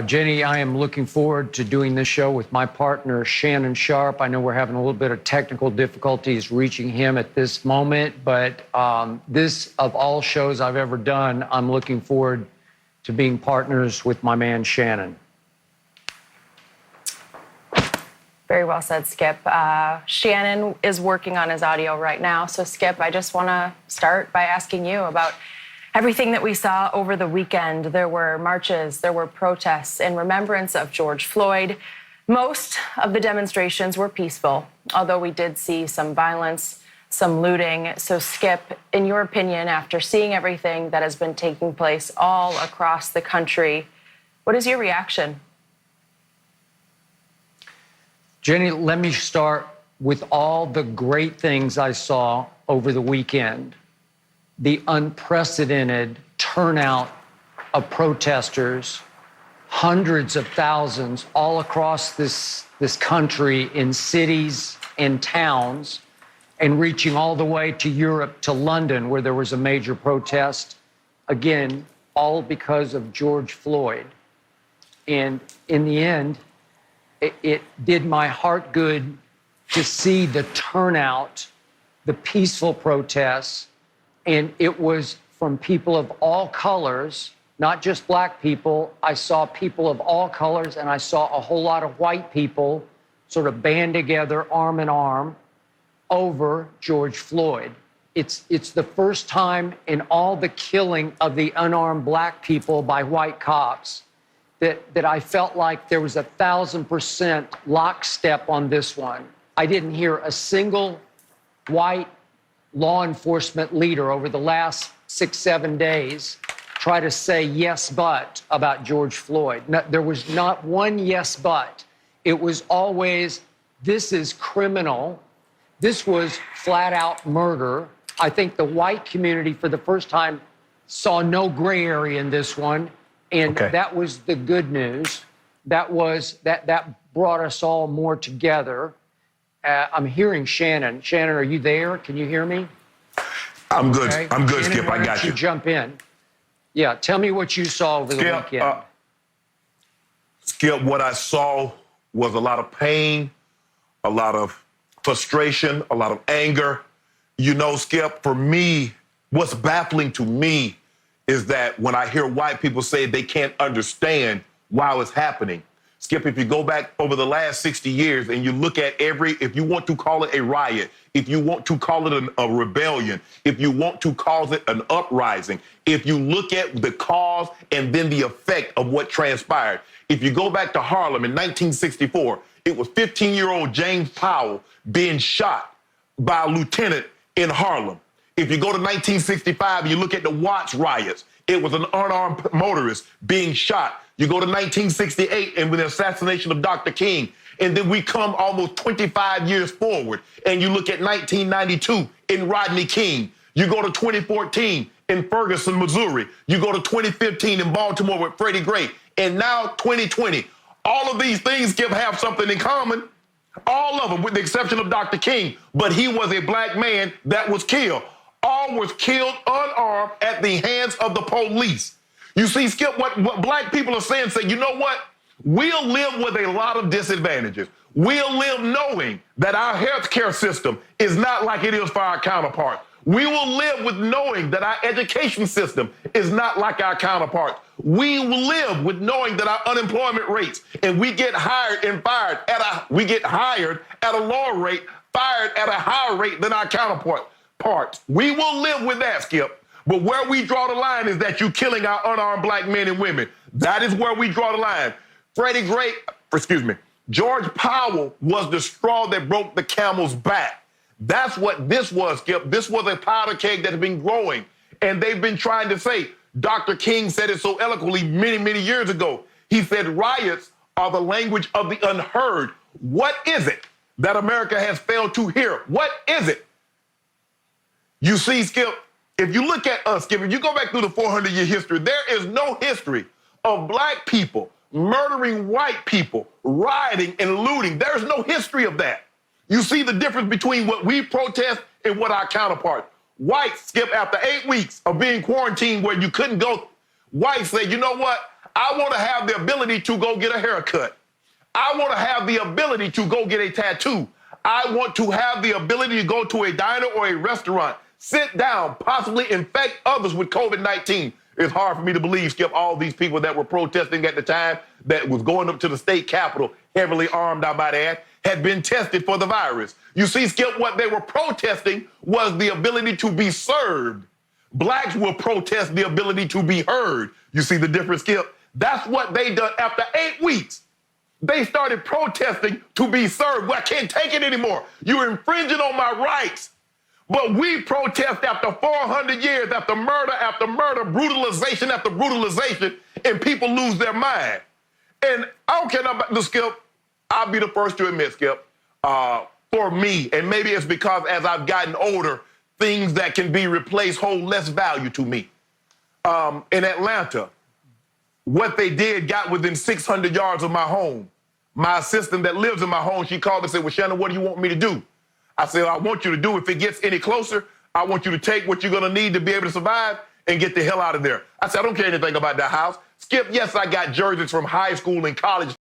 Jenny, I am looking forward to doing this show with my partner, Shannon Sharpe. I know we're having a little bit of technical difficulties reaching him at this moment, but this, of all shows I've ever done, I'm looking forward to being partners with my man, Shannon. Very well said, Skip. Shannon is working on his audio right now. So, Skip, I just want to start by asking you about everything that we saw over the weekend. There were marches, there were protests in remembrance of George Floyd. Most of the demonstrations were peaceful, although we did see some violence, some looting. So, Skip, in your opinion, after seeing everything that has been taking place all across the country, what is your reaction? Jenny, let me start with all the great things I saw over the weekend. The unprecedented turnout of protesters, hundreds of thousands all across this country in cities and towns, and reaching all the way to Europe, to London, where there was a major protest. Again, all because of George Floyd. And in the end, it did my heart good to see the turnout, the peaceful protests, and it was from people of all colors, not just black people. I saw people of all colors, and I saw a whole lot of white people sort of band together, arm in arm, over George Floyd. It's the first time in all the killing of the unarmed black people by white cops that I felt like there was 1,000% lockstep on this one. I didn't hear a single white law enforcement leader over the last 6-7 days try to say yes, but about George Floyd. No, there was not one yes, but. It was always, this is criminal. This was flat out murder. I think the white community for the first time saw no gray area in this one. And that was the good news. That brought us all more together. I'm hearing Shannon. Shannon, are you there? Can you hear me? I'm good. Okay. I'm good, Shannon, Skip. I got you. Jump in. Yeah, tell me what you saw over the weekend. Skip, what I saw was a lot of pain, a lot of frustration, a lot of anger. You know, Skip, for me, what's baffling to me is that when I hear white people say they can't understand why it's happening. Skip, if you go back over the last 60 years and you look at if you want to call it a riot, if you want to call it a rebellion, if you want to call it an uprising, if you look at the cause and then the effect of what transpired. If you go back to Harlem in 1964, it was 15-year-old James Powell being shot by a lieutenant in Harlem. If you go to 1965 and you look at the Watts riots, it was an unarmed motorist being shot. You go to 1968 and with the assassination of Dr. King, and then we come almost 25 years forward, and you look at 1992 in Rodney King. You go to 2014 in Ferguson, Missouri. You go to 2015 in Baltimore with Freddie Gray, and now 2020. All of these things have something in common. All of them, with the exception of Dr. King, but he was a black man that was killed. All was killed unarmed at the hands of the police. You see, Skip, what black people are saying, you know what? We'll live with a lot of disadvantages. We'll live knowing that our healthcare system is not like it is for our counterparts. We will live with knowing that our education system is not like our counterparts. We will live with knowing that our unemployment rates, and we get hired and fired we get hired at a lower rate, fired at a higher rate than our counterparts. We will live with that, Skip. But where we draw the line is that you're killing our unarmed black men and women. That is where we draw the line. George Powell was the straw that broke the camel's back. That's what this was, Skip. This was a powder keg that's been growing. And they've been trying to say, Dr. King said it so eloquently many, many years ago. He said riots are the language of the unheard. What is it that America has failed to hear? What is it? You see, Skip, if you look at us, Skip, if you go back through the 400-year history, there is no history of black people murdering white people, rioting and looting. There is no history of that. You see the difference between what we protest and what our counterparts. Whites, Skip, after 8 weeks of being quarantined where you couldn't go, whites say, you know what? I want to have the ability to go get a haircut. I want to have the ability to go get a tattoo. I want to have the ability to go to a diner or a restaurant, sit down, possibly infect others with COVID-19. It's hard for me to believe, Skip, all these people that were protesting at the time that was going up to the state capitol, heavily armed, I might add, had been tested for the virus. You see, Skip, what they were protesting was the ability to be served. Blacks will protest the ability to be heard. You see the difference, Skip? That's what they done after 8 weeks. They started protesting to be served. Well, I can't take it anymore. You're infringing on my rights. But we protest after 400 years, after murder, brutalization after brutalization, and people lose their mind. And I don't care about the Skip. I'll be the first to admit, Skip, for me, and maybe it's because as I've gotten older, things that can be replaced hold less value to me. In Atlanta, what they did got within 600 yards of my home. My assistant that lives in my home, she called and said, well, Shannon, what do you want me to do? I said, I want you to do, if it gets any closer, I want you to take what you're going to need to be able to survive and get the hell out of there. I said, I don't care anything about that house. Skip, yes, I got jerseys from high school and college